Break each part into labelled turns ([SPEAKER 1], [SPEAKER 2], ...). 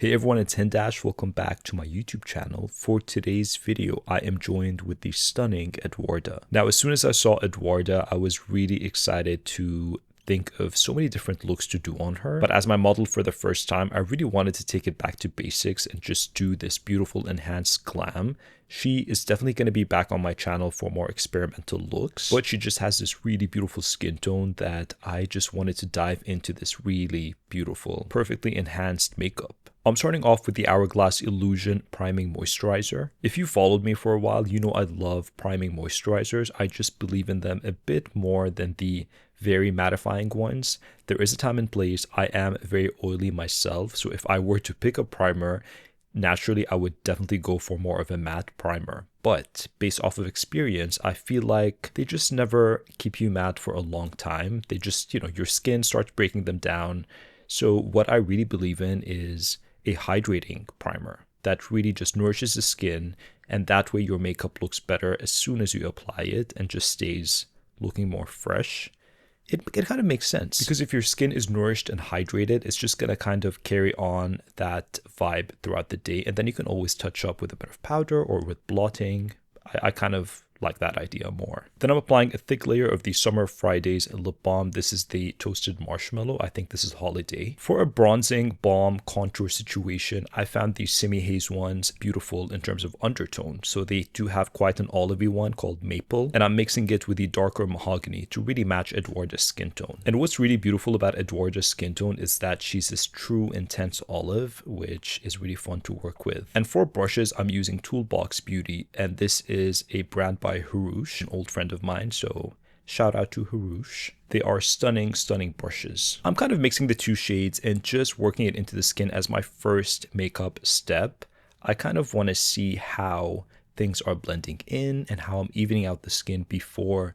[SPEAKER 1] Hey everyone, it's Hindash. Welcome back to my YouTube channel. For today's video, I am joined with the stunning Eduarda. Now, as soon as I saw Eduarda, I was really excited to think of so many different looks to do on her. But as my model for the first time, I really wanted to take it back to basics and just do this beautiful enhanced glam. She is definitely going to be back on my channel for more experimental looks, but she just has this really beautiful skin tone that I just wanted to dive into this really beautiful, perfectly enhanced makeup. I'm starting off with the Hourglass Illusion Priming Moisturizer. If you followed me for a while, you know I love priming moisturizers. I just believe in them a bit more than the very mattifying ones. There is a time and place. I am very oily myself, so if I were to pick a primer, naturally I would definitely go for more of a matte primer. But based off of experience, I feel like they just never keep you matte for a long time. They just, your skin starts breaking them down. So what I really believe in is a hydrating primer that really just nourishes the skin, and that way your makeup looks better as soon as you apply it and just stays looking more fresh. It kind of makes sense because if your skin is nourished and hydrated, it's just going to kind of carry on that vibe throughout the day. And then you can always touch up with a bit of powder or with blotting. I kind of like that idea more. Then I'm applying a thick layer of the Summer Fridays lip balm. This is the Toasted Marshmallow. I think this is Holiday. For a bronzing balm contour situation, I found these Semi Haze ones beautiful in terms of undertone. So they do have quite an olivey one called Maple, and I'm mixing it with the darker Mahogany to really match Eduarda's skin tone. And what's really beautiful about Eduarda's skin tone is that she's this true intense olive, which is really fun to work with. And for brushes, I'm using Toolbox Beauty, and this is a brand by Harouche, an old friend of mine, so shout out to Harouche. They are stunning, stunning brushes. I'm kind of mixing the two shades and just working it into the skin as my first makeup step. I kind of want to see how things are blending in and how I'm evening out the skin before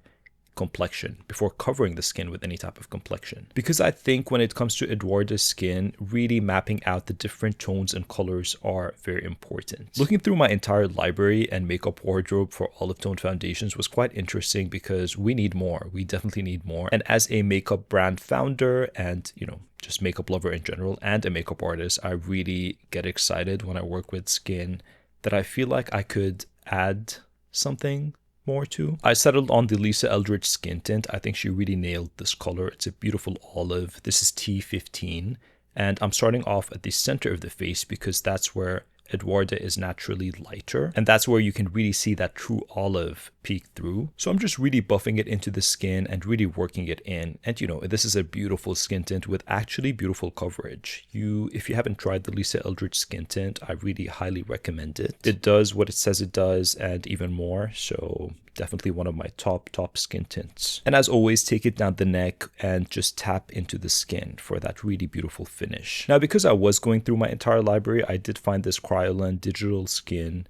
[SPEAKER 1] covering the skin with any type of complexion. Because I think when it comes to Eduarda's skin, really mapping out the different tones and colors are very important. Looking through my entire library and makeup wardrobe for olive tone foundations was quite interesting because we need more. We definitely need more. And as a makeup brand founder and, just makeup lover in general and a makeup artist, I really get excited when I work with skin that I feel like I could add something more to. I settled on the Lisa Eldridge skin tint. I think she really nailed this color. It's a beautiful olive. This is T15, and I'm starting off at the center of the face because that's where Eduarda is naturally lighter, and that's where you can really see that true olive peek through. So I'm just really buffing it into the skin and really working it in. And this is a beautiful skin tint with actually beautiful coverage. If you haven't tried the Lisa Eldridge skin tint, I really highly recommend it. It does what it says it does and even more. So definitely one of my top skin tints. And as always, take it down the neck and just tap into the skin for that really beautiful finish. Now, because I was going through my entire library, I did find this Kryolan Digital Skin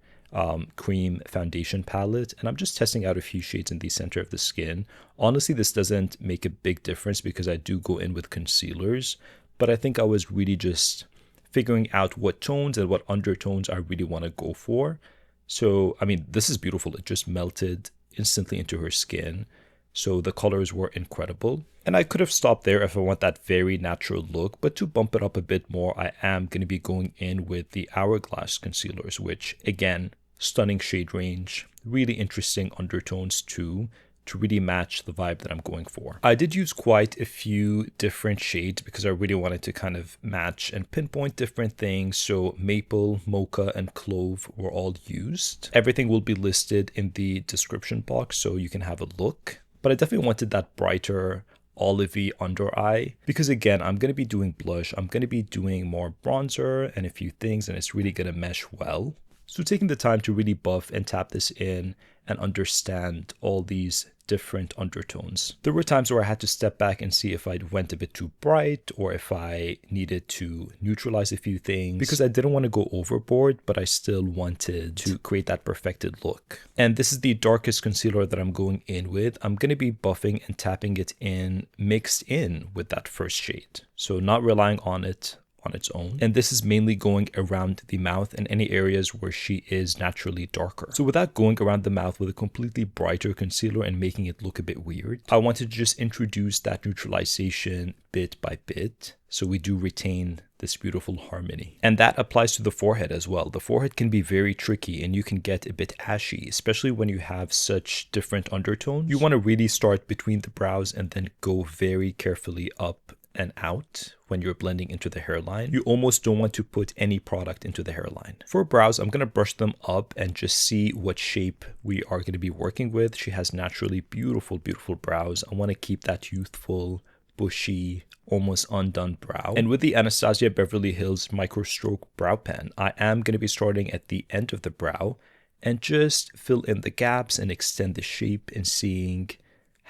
[SPEAKER 1] cream foundation palette, and I'm just testing out a few shades in the center of the skin. Honestly, this doesn't make a big difference because I do go in with concealers, but I think I was really just figuring out what tones and what undertones I really want to go for. So, this is beautiful. It just melted instantly into her skin. So the colors were incredible. And I could have stopped there if I want that very natural look, but to bump it up a bit more, I am going to be going in with the Hourglass concealers, which again, stunning shade range, really interesting undertones too, to really match the vibe that I'm going for. I did use quite a few different shades because I really wanted to kind of match and pinpoint different things. So Maple, Mocha, and Clove were all used. Everything will be listed in the description box so you can have a look. But I definitely wanted that brighter olivey under eye because again, I'm going to be doing blush. I'm going to be doing more bronzer and a few things, and it's really going to mesh well. So taking the time to really buff and tap this in and understand all these different undertones. There were times where I had to step back and see if I went a bit too bright or if I needed to neutralize a few things because I didn't want to go overboard, but I still wanted to create that perfected look. And this is the darkest concealer that I'm going in with. I'm going to be buffing and tapping it in mixed in with that first shade. So not relying on it on its own. And this is mainly going around the mouth and any areas where she is naturally darker. So without going around the mouth with a completely brighter concealer and making it look a bit weird, I wanted to just introduce that neutralization bit by bit. So we do retain this beautiful harmony. And that applies to the forehead as well. The forehead can be very tricky and you can get a bit ashy, especially when you have such different undertones. You want to really start between the brows and then go very carefully up and out when you're blending into the hairline. You almost don't want to put any product into the hairline. For brows, I'm going to brush them up and just see what shape we are going to be working with. She has naturally beautiful, beautiful brows. I want to keep that youthful, bushy, almost undone brow. And with the Anastasia Beverly Hills Micro Stroke Brow Pen, I am going to be starting at the end of the brow and just fill in the gaps and extend the shape and seeing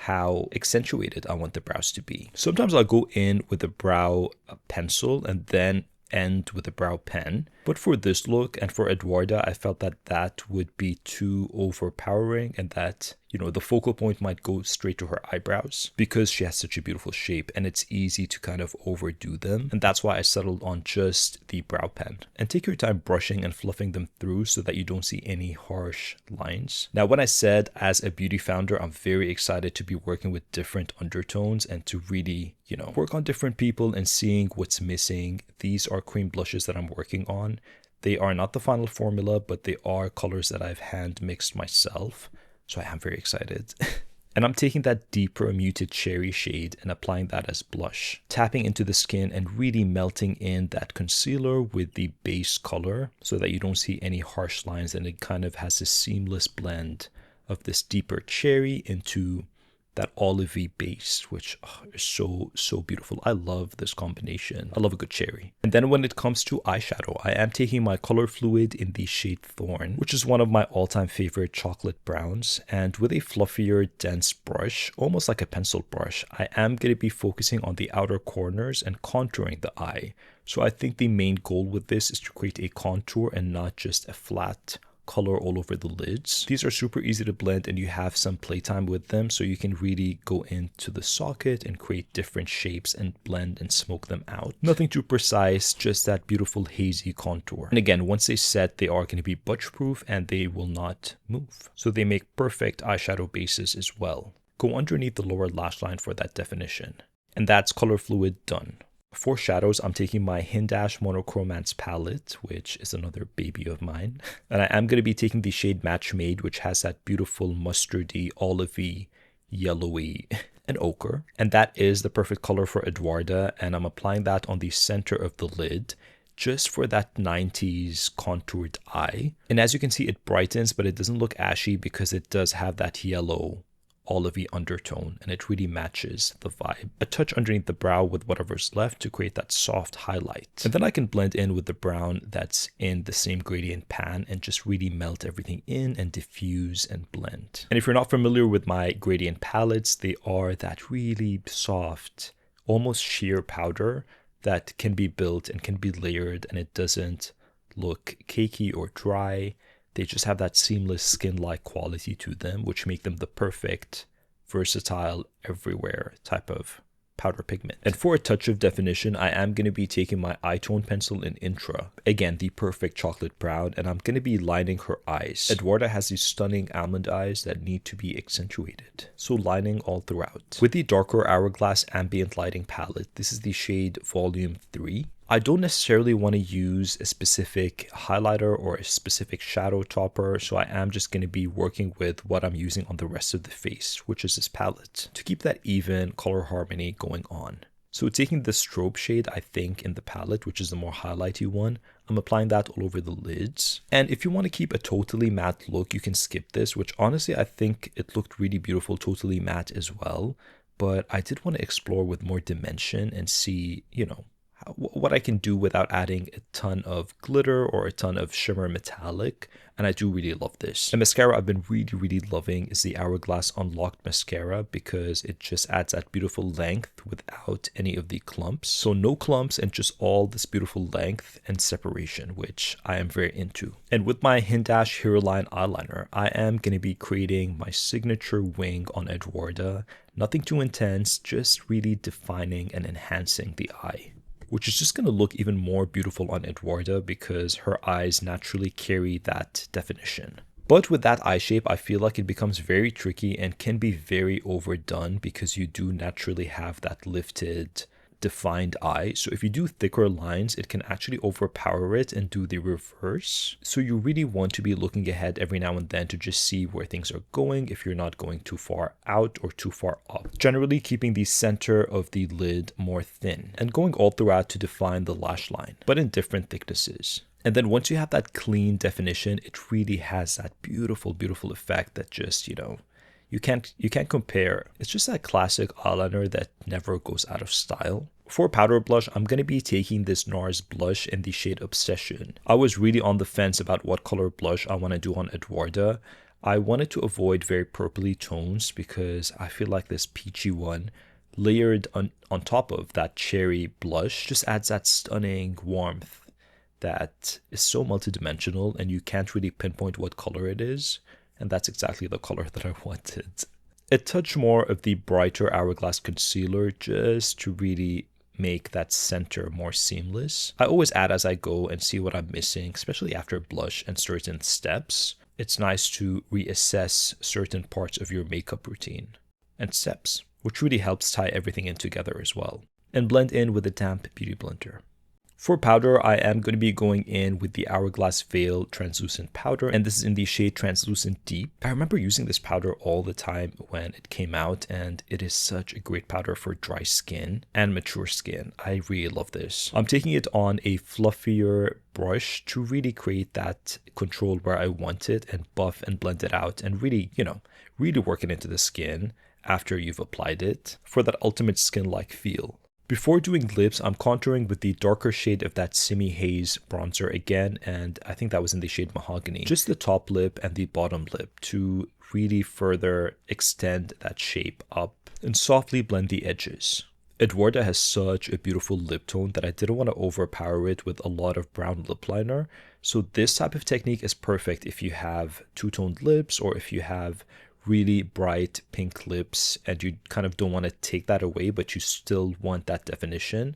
[SPEAKER 1] how accentuated I want the brows to be. Sometimes I'll go in with a brow pencil and then end with a brow pen. But for this look and for Eduarda, I felt that that would be too overpowering and that, you know, the focal point might go straight to her eyebrows because she has such a beautiful shape and it's easy to kind of overdo them. And that's why I settled on just the brow pen. And take your time brushing and fluffing them through so that you don't see any harsh lines. Now, when I said as a beauty founder, I'm very excited to be working with different undertones and to really, you know, work on different people and seeing what's missing. These are cream blushes that I'm working on. They are not the final formula, but they are colors that I've hand mixed myself. So I am very excited. And I'm taking that deeper muted cherry shade and applying that as blush. Tapping into the skin and really melting in that concealer with the base color so that you don't see any harsh lines and it kind of has a seamless blend of this deeper cherry into that olivey base, which is so beautiful. I love this combination. I love a good cherry. And then when it comes to eyeshadow, I am taking my color fluid in the shade Thorn, which is one of my all-time favorite chocolate browns. And with a fluffier, dense brush, almost like a pencil brush, I am going to be focusing on the outer corners and contouring the eye. So I think the main goal with this is to create a contour and not just a flat color all over the lids. These are super easy to blend and you have some playtime with them, so you can really go into the socket and create different shapes and blend and smoke them out. Nothing too precise, just that beautiful hazy contour. And again, once they set, they are going to be budge proof and they will not move. So they make perfect eyeshadow bases as well. Go underneath the lower lash line for that definition. And that's color fluid done. For shadows, I'm taking my Hindash Monochromance palette, which is another baby of mine. And I am going to be taking the shade Match Made, which has that beautiful mustardy, olivey, yellowy, and ochre. And that is the perfect color for Eduarda. And I'm applying that on the center of the lid, just for that 90s contoured eye. And as you can see, it brightens, but it doesn't look ashy because it does have that yellow olivey undertone and it really matches the vibe. A touch underneath the brow with whatever's left to create that soft highlight. And then I can blend in with the brown that's in the same gradient pan and just really melt everything in and diffuse and blend. And if you're not familiar with my gradient palettes, they are that really soft, almost sheer powder that can be built and can be layered and it doesn't look cakey or dry. They just have that seamless skin-like quality to them, which make them the perfect, versatile, everywhere type of powder pigment. And for a touch of definition, I am going to be taking my eye tone pencil in Intra. Again, the perfect chocolate brown, and I'm going to be lining her eyes. Eduarda has these stunning almond eyes that need to be accentuated. So lining all throughout. With the darker Hourglass Ambient Lighting palette, this is the shade Volume 3. I don't necessarily want to use a specific highlighter or a specific shadow topper, so I am just going to be working with what I'm using on the rest of the face, which is this palette, to keep that even color harmony going on. So taking the strobe shade, I think, in the palette, which is the more highlighty one, I'm applying that all over the lids. And if you want to keep a totally matte look, you can skip this, which honestly, I think it looked really beautiful totally matte as well. But I did want to explore with more dimension and see, you know, what I can do without adding a ton of glitter or a ton of shimmer metallic, and I do really love this. The mascara I've been really loving is the Hourglass Unlocked Mascara because it just adds that beautiful length without any of the clumps. So no clumps and just all this beautiful length and separation, which I am very into. And with my Hindash Hero Line eyeliner, I am going to be creating my signature wing on Eduarda. Nothing too intense, just really defining and enhancing the eye, which is just going to look even more beautiful on Eduarda because her eyes naturally carry that definition. But with that eye shape, I feel like it becomes very tricky and can be very overdone because you do naturally have that lifted defined eye. So if you do thicker lines, it can actually overpower it and do the reverse. So you really want to be looking ahead every now and then to just see where things are going if you're not going too far out or too far up. Generally keeping the center of the lid more thin and going all throughout to define the lash line, but in different thicknesses. And then once you have that clean definition, it really has that beautiful, beautiful effect that just, you can't compare. It's just that classic eyeliner that never goes out of style. For powder blush, I'm going to be taking this NARS blush in the shade Obsession. I was really on the fence about what color blush I want to do on Eduarda. I wanted to avoid very purpley tones because I feel like this peachy one layered on top of that cherry blush just adds that stunning warmth that is so multidimensional and you can't really pinpoint what color it is. And that's exactly the color that I wanted. A touch more of the brighter Hourglass concealer just to really make that center more seamless. I always add as I go and see what I'm missing, especially after blush and certain steps. It's nice to reassess certain parts of your makeup routine and steps, which really helps tie everything in together as well. And blend in with a damp beauty blender. For powder, I am going to be going in with the Hourglass Veil Translucent Powder, and this is in the shade Translucent Deep. I remember using this powder all the time when it came out, and it is such a great powder for dry skin and mature skin. I really love this. I'm taking it on a fluffier brush to really create that control where I want it and buff and blend it out and really, really work it into the skin after you've applied it for that ultimate skin-like feel. Before doing lips, I'm contouring with the darker shade of that Simi Haze bronzer again, and I think that was in the shade Mahogany. Just the top lip and the bottom lip to really further extend that shape up and softly blend the edges. Eduarda has such a beautiful lip tone that I didn't want to overpower it with a lot of brown lip liner. So this type of technique is perfect if you have two-toned lips or if you have really bright pink lips and you kind of don't want to take that away, but you still want that definition.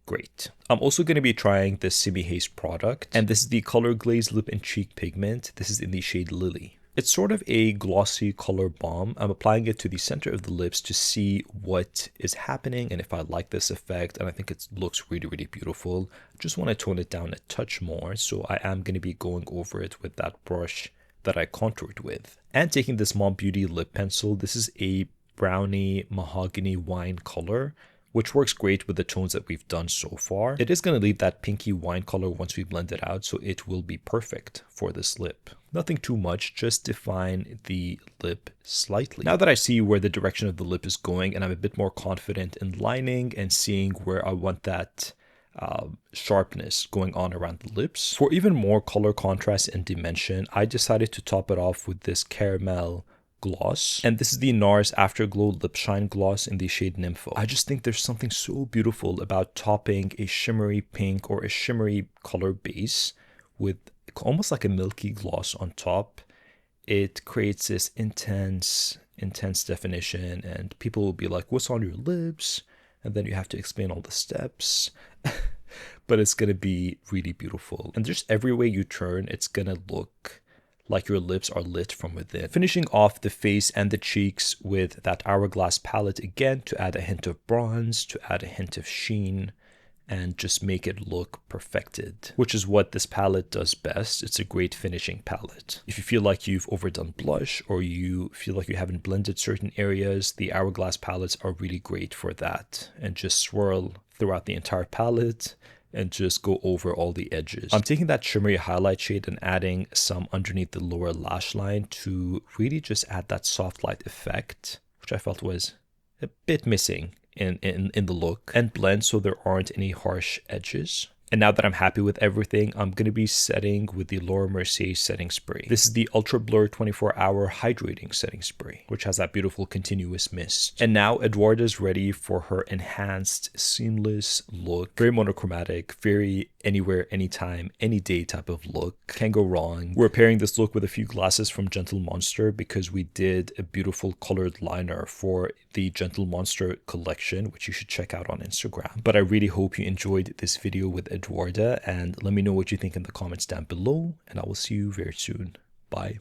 [SPEAKER 1] Great. I'm also going to be trying the Simi Haze product, and this is the Color Glaze Lip and Cheek Pigment. This is in the shade Lily. It's sort of a glossy color balm. I'm applying it to the center of the lips to see what is happening and if I like this effect, and I think it looks really, really beautiful. I just want to tone it down a touch more, so I am going to be going over it with that brush that I contoured with. And taking this Mom Beauty lip pencil, this is a brownie mahogany wine color, which works great with the tones that we've done so far. It is going to leave that pinky wine color once we blend it out, so it will be perfect for this lip. Nothing too much, just define the lip slightly. Now that I see where the direction of the lip is going and I'm a bit more confident in lining and seeing where I want that sharpness going on around the lips. For even more color contrast and dimension, I decided to top it off with this caramel gloss, and this is the NARS Afterglow Lip Shine Gloss in the shade Nympho. I just think there's something so beautiful about topping a shimmery pink or a shimmery color base with almost like a milky gloss on top. It creates this intense definition, and people will be like, what's on your lips? And then you have to explain all the steps. But it's going to be really beautiful. And just every way you turn, it's going to look like your lips are lit from within. Finishing off the face and the cheeks with that Hourglass palette again to add a hint of bronze, to add a hint of sheen, and just make it look perfected, which is what this palette does best. It's a great finishing palette. If you feel like you've overdone blush or you feel like you haven't blended certain areas, the Hourglass palettes are really great for that. And just swirl throughout the entire palette and just go over all the edges. I'm taking that shimmery highlight shade and adding some underneath the lower lash line to really just add that soft light effect, which I felt was a bit missing in the look, and blend so there aren't any harsh edges. And now that I'm happy with everything, I'm going to be setting with the Laura Mercier setting spray. This is the Ultra Blur 24-hour hydrating setting spray, which has that beautiful continuous mist. And now Eduarda is ready for her enhanced, seamless look. Very monochromatic, very anywhere, anytime, any day type of look. Can't go wrong. We're pairing this look with a few glasses from Gentle Monster because we did a beautiful colored liner for the Gentle Monster collection, which you should check out on Instagram. But I really hope you enjoyed this video with Eduarda, and let me know what you think in the comments down below, and I will see you very soon. Bye.